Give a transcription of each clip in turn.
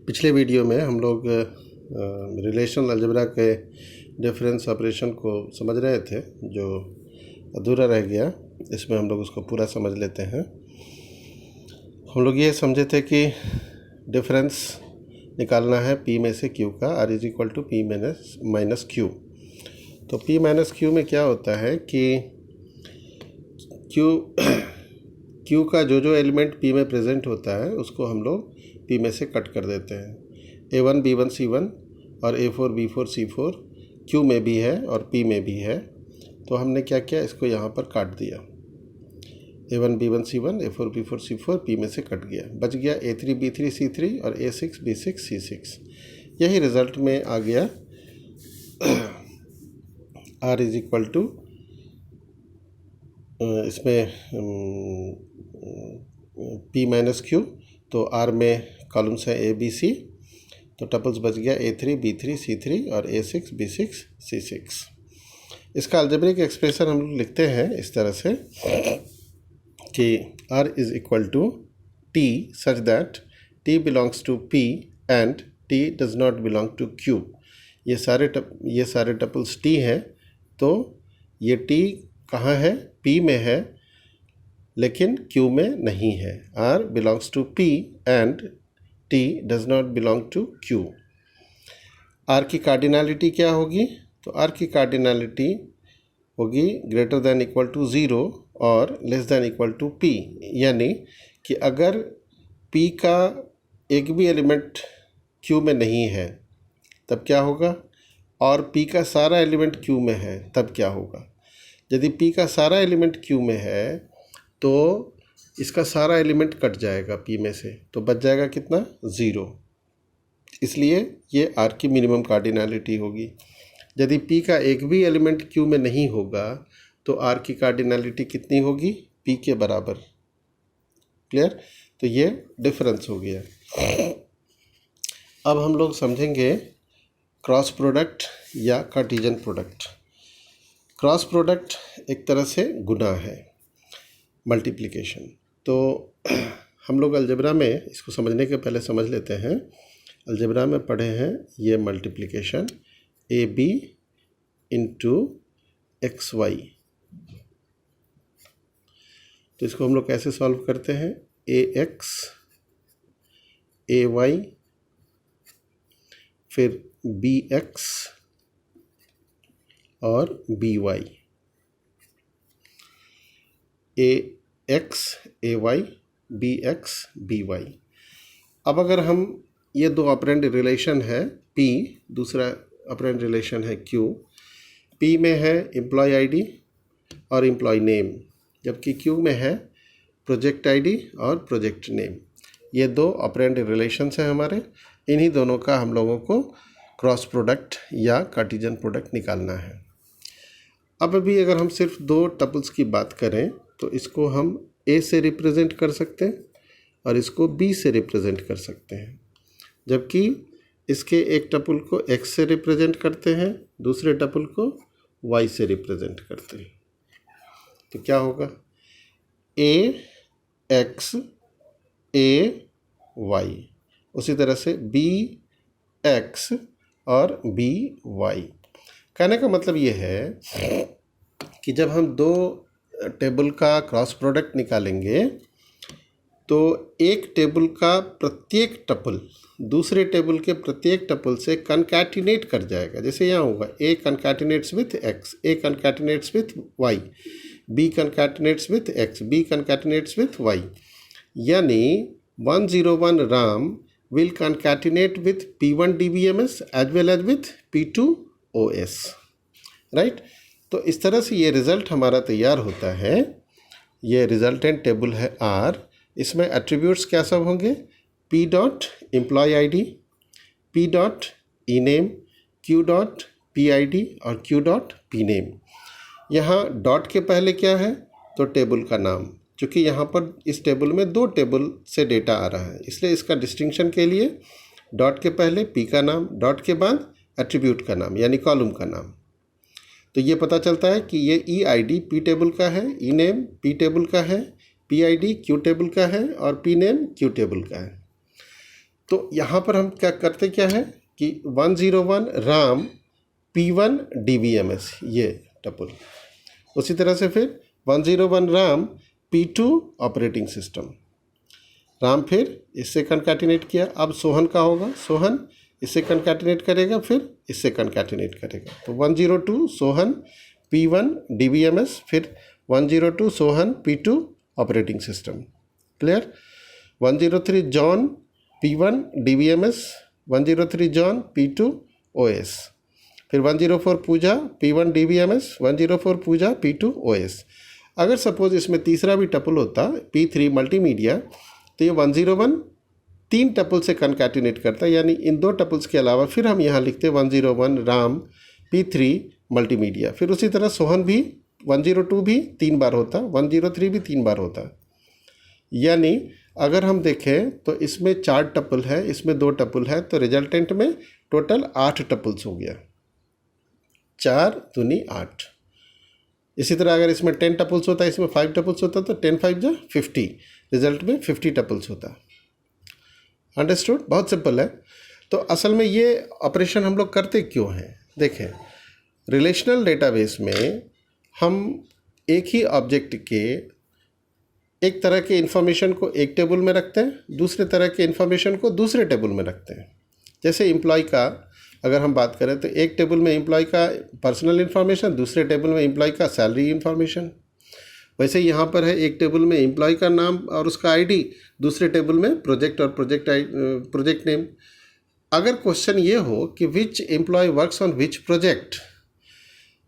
पिछले वीडियो में हम लोग रिलेशनल अलजेब्रा के डिफरेंस ऑपरेशन को समझ रहे थे, जो अधूरा रह गया। इसमें हम लोग उसको पूरा समझ लेते हैं। हम लोग ये समझे थे कि डिफरेंस निकालना है P में से Q का, R is equal to P minus Q। तो P माइनस Q में क्या होता है कि Q का जो एलिमेंट P में प्रेजेंट होता है उसको हम लोग P में से कट कर देते हैं। A1 B1 C1 और A4 B4 C4 Q में भी है और P में भी है। तो हमने क्या किया, इसको यहाँ पर काट दिया। A1 B1 C1 A4 B4 C4 P में से कट गया, बच गया A3 B3 C3 और A6 B6 C6। यही रिज़ल्ट में आ गया R इज इक्वल टू, इसमें P माइनस Q, तो R में कॉलम्स है A B C, तो टपल्स बच गया A3 B3 C3 और A6 B6 C6। इसका अलजेब्रिक एक्सप्रेशन हम लोग लिखते हैं इस तरह से कि R is equal to T such that T belongs to P and T does not belong to Q। ये सारे टपल्स T हैं, तो ये T कहाँ है? P में है लेकिन Q में नहीं है। R belongs to P and T does not belong to Q। R की कार्डिनलिटी क्या होगी? तो R की कार्डिनलिटी होगी ग्रेटर दैन इक्वल टू 0 और less than equal to P। यानी कि अगर P का एक भी एलिमेंट Q में नहीं है तब क्या होगा, और P का सारा एलिमेंट Q में है तब क्या होगा। यदि P का सारा एलिमेंट Q में है तो इसका सारा एलिमेंट कट जाएगा P में से, तो बच जाएगा कितना? 0। इसलिए ये R की मिनिमम कार्डिनलिटी होगी। यदि P का एक भी एलिमेंट Q में नहीं होगा तो R की कार्डिनलिटी कितनी होगी? P के बराबर। क्लियर? तो ये डिफरेंस हो गया। अब हम लोग समझेंगे क्रॉस प्रोडक्ट या कार्टेशियन प्रोडक्ट। क्रॉस प्रोडक्ट एक तरह से गुना है, मल्टीप्लिकेशन। तो हम लोग अलजेब्रा में इसको समझने के पहले समझ लेते हैं। अलजेब्रा में पढ़े हैं ये मल्टीप्लिकेशन AB इंटू XY। तो इसको हम लोग कैसे सॉल्व करते हैं? AX AY फिर BX और BY। AX AY BX BY। अब अगर हम ये दो ऑपरेंड रिलेशन है P, दूसरा ऑपरेंड रिलेशन है Q। P में है एम्प्लॉय आईडी और एम्प्लॉय नेम, जबकि Q में है प्रोजेक्ट आईडी और प्रोजेक्ट नेम। ये दो ऑपरेंड रिलेशंस हैं हमारे। इन्हीं दोनों का हम लोगों को क्रॉस प्रोडक्ट या कार्टेशियन प्रोडक्ट निकालना है। अब अभी अगर हम सिर्फ दो टपल्स की बात करें तो इसको हम A से रिप्रेजेंट कर सकते हैं और इसको B से रिप्रेजेंट कर सकते हैं, जबकि इसके एक टपल को X से रिप्रेजेंट करते हैं, दूसरे टपल को Y से रिप्रेजेंट करते हैं। तो क्या होगा? AX AY, उसी तरह से BX और BY। कहने का मतलब ये है कि जब हम दो टेबल का क्रॉस प्रोडक्ट निकालेंगे तो एक टेबल का प्रत्येक टपल दूसरे टेबल के प्रत्येक टपल से कनकैटिनेट कर जाएगा। जैसे यहाँ होगा A concatenates with X, A concatenates with Y, B concatenates with X, B concatenates with Y। यानी 101 RAM will concatenate with P1 DBMS as well as with P2 OS, right. तो इस तरह से ये रिज़ल्ट हमारा तैयार होता है। ये रिजल्टेंट टेबल है R। इसमें एट्रीब्यूट्स क्या सब होंगे? P dot employ ID, P dot E name, Q dot P I D और Q डॉट पी नेम। यहाँ डॉट के पहले क्या है? तो टेबल का नाम। चूँकि यहाँ पर इस टेबल में दो टेबल से डेटा आ रहा है, इसलिए इसका डिस्टिंक्शन के लिए डॉट के पहले P का नाम, डॉट के बाद एट्रीब्यूट का नाम यानी कॉलम का नाम। तो ये पता चलता है कि ये ई आई डी P टेबल का है, ई नेम P टेबल का है, P I D Q table का है और पी नेम Q टेबल का है। तो यहाँ पर हम क्या करते क्या है कि 101 राम P1 DBMS ये टपल, उसी तरह से फिर 101 Ram P2 operating system, Ram फिर इससे कनकैटिनेट किया, अब सोहन का होगा, सोहन इससे कनकैटिनेट करेगा, फिर इससे कनकैटिनेट करेगा, तो 102 सोहन P1 DBMS, फिर 102 Sohan P2 operating system. Clear? 103 John P1 DBMS, 103 John P2 OS, फिर 104 पूजा P1 DBMS, 104 पूजा P2 OS। अगर सपोज इसमें तीसरा भी टपल होता P3 मल्टीमीडिया, तो ये 101 तीन टपल से कनकैटिनेट करता है, यानी इन दो टपल्स के अलावा फिर हम यहाँ लिखते 101 राम P3 मल्टीमीडिया। फिर उसी तरह सोहन भी 102 भी 3 बार होता, 103 भी 3 बार होता। यानी अगर हम देखें तो इसमें 4 टपल है, इसमें 2 टपल है, तो रिजल्टेंट में टोटल 8 टपल्स हो गया, 4 दूनी 8। इसी तरह अगर इसमें 10 टपल्स होता, इसमें 5 टपल्स होता, तो 10 5 जा 50, रिजल्ट में 50 टपल्स होता। अंडरस्टूड? बहुत सिंपल है। तो असल में ये ऑपरेशन हम लोग करते क्यों हैं? देखें, रिलेशनल डेटाबेस में हम एक ही ऑब्जेक्ट के एक तरह के इंफॉर्मेशन को एक टेबल में रखते हैं, दूसरे तरह के इंफॉर्मेशन को दूसरे टेबल में रखते हैं। जैसे एम्प्लॉय का अगर हम बात करें तो एक टेबल में एम्प्लॉय का पर्सनल इन्फॉर्मेशन, दूसरे टेबल में एम्प्लॉय का सैलरी इन्फॉर्मेशन। वैसे यहाँ पर है एक टेबल में एम्प्लॉय का नाम और उसका आईडी, दूसरे टेबल में प्रोजेक्ट और प्रोजेक्ट नेम। अगर क्वेश्चन ये हो कि which employee works on which project,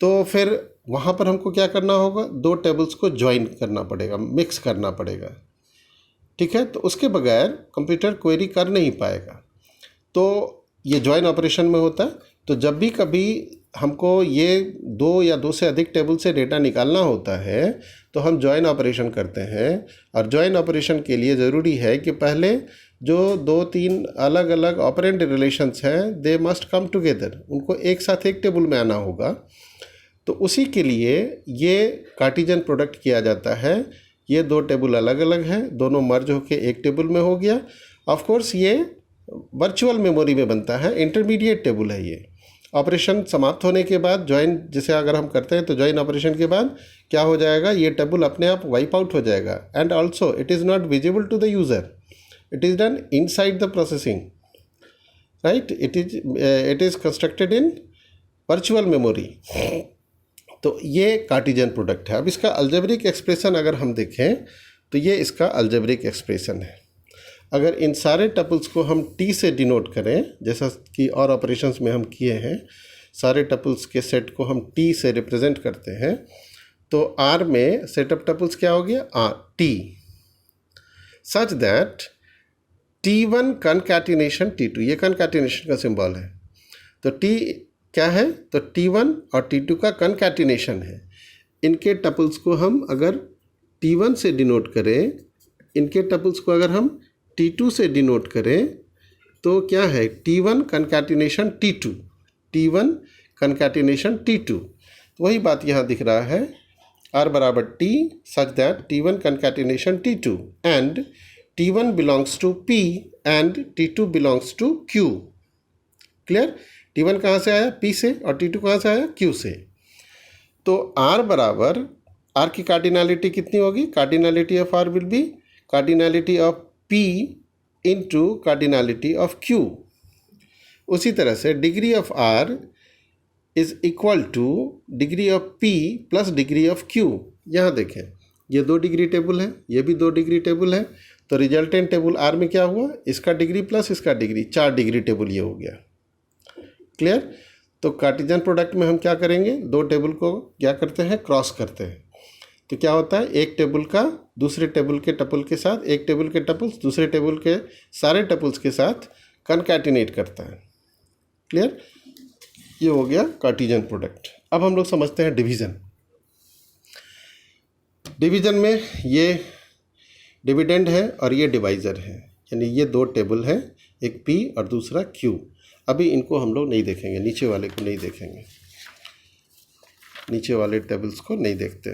तो फिर वहाँ पर हमको क्या करना होगा, 2 टेबल्स को ज्वाइन करना पड़ेगा, मिक्स करना पड़ेगा। ठीक है? तो उसके बगैर कंप्यूटर क्वेरी कर नहीं पाएगा। तो ये ज्वाइन ऑपरेशन में होता है। तो जब भी कभी हमको ये 2 या 2 से अधिक टेबल से डेटा निकालना होता है तो हम ज्वाइन ऑपरेशन करते हैं। और ज्वाइन ऑपरेशन के लिए ज़रूरी है कि पहले जो 2-3 अलग अलग ऑपरेंड रिलेशंस हैं, दे मस्ट कम टुगेदर, उनको एक साथ एक टेबल में आना होगा। तो उसी के लिए ये कार्टेशियन प्रोडक्ट किया जाता है। ये 2 टेबल अलग अलग हैं, दोनों मर्ज होकर एक टेबल में हो गया। ऑफ कोर्स ये वर्चुअल मेमोरी में बनता है, इंटरमीडिएट टेबल है ये। ऑपरेशन समाप्त होने के बाद ज्वाइन जैसे अगर हम करते हैं तो ज्वाइन ऑपरेशन के बाद क्या हो जाएगा, ये टेबल अपने आप वाइप आउट हो जाएगा। And also it is not visible to the user, it is done inside the processing, right? It is constructed in virtual memory. तो ये कार्टेशियन प्रोडक्ट है। अब इसका अलजेब्रिक एक्सप्रेशन अगर हम देखें तो ये इसका अलजेब्रिक एक्सप्रेशन है। अगर इन सारे टपल्स को हम टी से डिनोट करें, जैसा कि और ऑपरेशंस में हम किए हैं, सारे टपल्स के सेट को हम टी से रिप्रेजेंट करते हैं, तो आर में सेट ऑफ टपल्स क्या हो गया, R T, such that T1 concatenation T2, ये कनकैटिनेशन का सिंबल है। तो टी क्या है, तो T1 और T2 का कनकैटिनेशन है। इनके टपल्स को हम अगर T1 से डिनोट करें, इनके टपल्स को अगर हम T2 से डिनोट करें, तो क्या है, T1 concatenation T2, T1 concatenation T2। तो वही बात यहाँ दिख रहा है, R बराबर T such that T1 concatenation T2 and T1 belongs to P and T2 belongs to Q। Clear? T1 कहाँ से आया, P से, और T2 कहाँ से आया, Q से। तो R बराबर, R की कार्डिनलिटी कितनी होगी, cardinality of R will be cardinality of P into cardinality of Q। उसी तरह से degree of R is equal two degree of P plus degree of Q। यहाँ देखें, ये 2 डिग्री टेबल है, ये भी 2 डिग्री टेबल है, तो रिजल्टेंट टेबल R में क्या हुआ, इसका डिग्री प्लस इसका डिग्री, 4 डिग्री टेबल ये हो गया। क्लियर? तो कार्टेशियन प्रोडक्ट में हम क्या करेंगे, 2 टेबल को क्या करते हैं, क्रॉस करते हैं। तो क्या होता है, एक टेबल का दूसरे टेबल के टपल के साथ, एक टेबल के टपल्स दूसरे टेबल के सारे टपल्स के साथ कनकैटिनेट करता है। क्लियर? ये हो गया कार्टेशियन प्रोडक्ट। अब हम लोग समझते हैं डिवीज़न। डिवीज़न में ये डिविडेंड है और ये डिवाइज़र है, यानी ये 2 टेबल हैं, एक P और दूसरा Q। अभी इनको हम लोग नहीं देखेंगे, नीचे वाले को नहीं देखेंगे, नीचे वाले टेबल्स को नहीं देखते।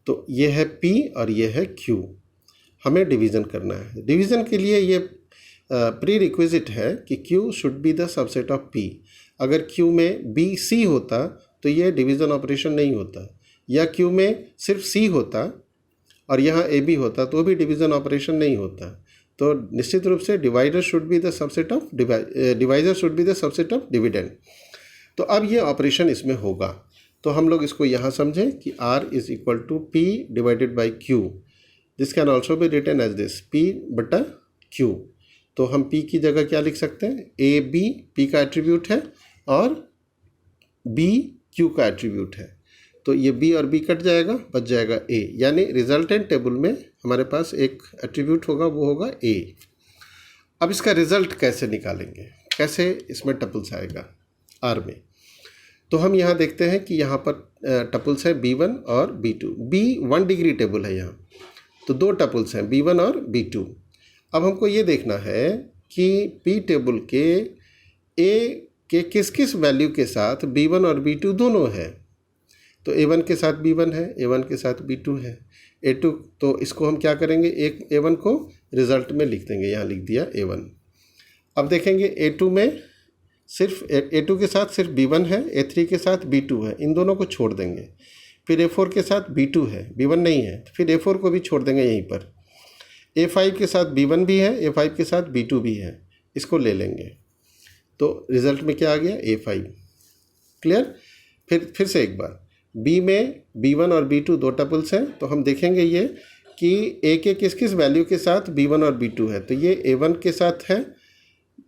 तो ये है P और ये है Q, हमें डिवीज़न करना है। डिवीज़न के लिए ये प्री रिक्विजिट है कि Q should be the subset of P। अगर Q में B C होता तो ये डिवीज़न ऑपरेशन नहीं होता, या Q में सिर्फ C होता और यहाँ AB होता तो भी डिवीज़न ऑपरेशन नहीं होता। तो निश्चित रूप से divider should be the subset of divisor should be the subset of dividend. तो अब ये ऑपरेशन इसमें होगा, तो हम लोग इसको यहाँ समझें कि R is equal to P divided by Q। This can also be written as this P बटा Q। तो हम P की जगह क्या लिख सकते हैं, AB P का एट्रीब्यूट है और B Q का एट्रीब्यूट है। तो ये B और B कट जाएगा, बच जाएगा A, यानी रिजल्टेंट टेबल में हमारे पास एक एट्रीब्यूट होगा, वो होगा A। अब इसका रिजल्ट कैसे निकालेंगे, कैसे इसमें टपल्स आएगा R में। तो हम यहाँ देखते हैं कि यहाँ पर टपल्स है B1 और B2। B 1 डिग्री टेबल है यहाँ, तो 2 टपल्स हैं B1 और B2। अब हमको ये देखना है कि P टेबल के A के किस किस वैल्यू के साथ B1 और B2 दोनों है। तो A1 के साथ B1 है, A1 के साथ B2 है, A2। तो इसको हम क्या करेंगे, एक A1 को रिज़ल्ट में लिख देंगे, यहाँ लिख दिया A1। अब देखेंगे A2 में सिर्फ A2 के साथ सिर्फ B1 है, A3 के साथ B2 है, इन दोनों को छोड़ देंगे। फिर A4 के साथ B2 है, B1 नहीं है, फिर A4 को भी छोड़ देंगे यहीं पर। A5 के साथ B1 भी है, A5 के साथ B2 भी है, इसको ले लेंगे। तो रिज़ल्ट में क्या आ गया, A5। क्लियर। फिर से एक बार, B में B1 और B2 2 टपल्स हैं, तो हम देखेंगे ये कि A के किस किस वैल्यू के साथ B1 और B2 है। तो ये A1 के साथ है,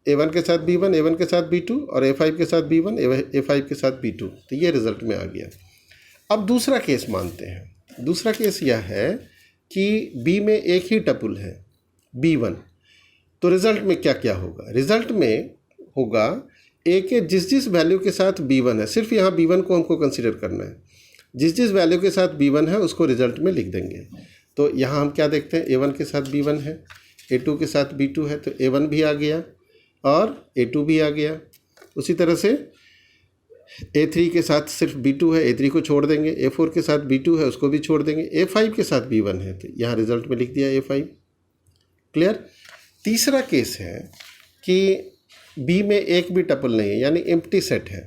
A1 के साथ B1, A1 के साथ B2, और A5 के साथ B1, A5 के साथ B2। तो ये रिज़ल्ट में आ गया। अब दूसरा केस मानते हैं। दूसरा केस यह है कि B में एक ही टपल है B1। तो रिज़ल्ट में क्या क्या होगा, रिज़ल्ट में होगा A के जिस जिस वैल्यू के साथ B1 है, सिर्फ यहाँ B1 को हमको कंसिडर करना है, जिस जिस वैल्यू के साथ B1 है उसको रिज़ल्ट में लिख देंगे। तो यहाँ हम क्या देखते हैं, A1 के साथ B1 है, A2 के साथ B2 है, तो A1 भी आ गया और A2 भी आ गया। उसी तरह से A3 के साथ सिर्फ B2 है, A3 को छोड़ देंगे। A4 के साथ B2 है, उसको भी छोड़ देंगे। A5 के साथ B1 है, तो यहाँ रिज़ल्ट में लिख दिया A5। क्लियर। तीसरा केस है कि B में एक भी टपल नहीं है, यानी एम्प्टी सेट है।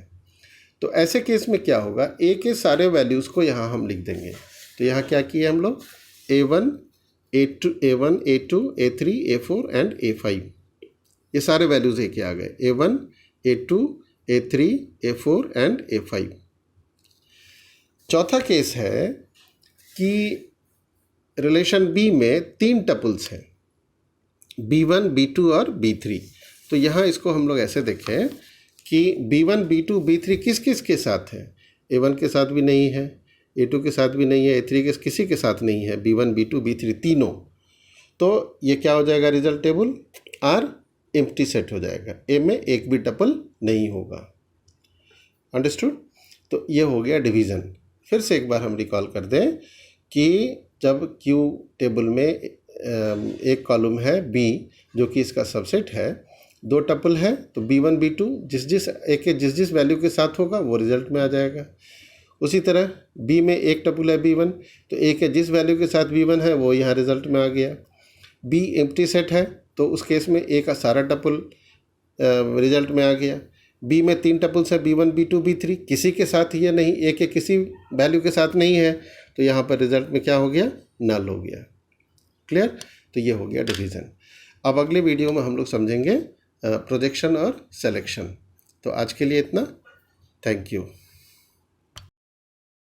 तो ऐसे केस में क्या होगा, A के सारे वैल्यूज़ को यहाँ हम लिख देंगे। तो यहाँ क्या किए हम लोग, A1, A2, A3, A4 and A5, ये सारे वैल्यूज़ एक आ गए, A1, A2, A3, A4 and A5। चौथा केस है कि रिलेशन B में 3 टपल्स हैं, B1, B2 और B3। तो यहाँ इसको हम लोग ऐसे देखें कि B1, B2, B3 किस किस के साथ है। A1 के साथ भी नहीं है, A2 के साथ भी नहीं है, A3 के किसी के साथ नहीं है, B1, B2, B3 तीनों। तो ये क्या हो जाएगा, result table R empty set हो जाएगा, A में एक भी टपल नहीं होगा। अंडरस्टूड। तो ये हो गया डिवीज़न। फिर से एक बार हम रिकॉल कर दें कि जब Q टेबल में एक कॉलम है B जो कि इसका सबसेट है, 2 टपल है, तो B1, B2 जिस जिस वैल्यू के साथ होगा वो रिजल्ट में आ जाएगा। उसी तरह B में एक टपल है B1, तो A के जिस वैल्यू के साथ B1 है वो यहाँ रिजल्ट में आ गया। B एम्प्टी सेट है, तो उस केस में A का सारा टपल रिजल्ट में आ गया। B में 3 टपल्स है B1, B2, B3, किसी के साथ ये नहीं, A के किसी वैल्यू के साथ नहीं है, तो यहाँ पर रिजल्ट में क्या हो गया, नल हो गया। क्लियर। तो ये हो गया डिवीज़न। अब अगले वीडियो में हम लोग समझेंगे प्रोजेक्शन और सिलेक्शन। तो आज के लिए इतना, थैंक यू।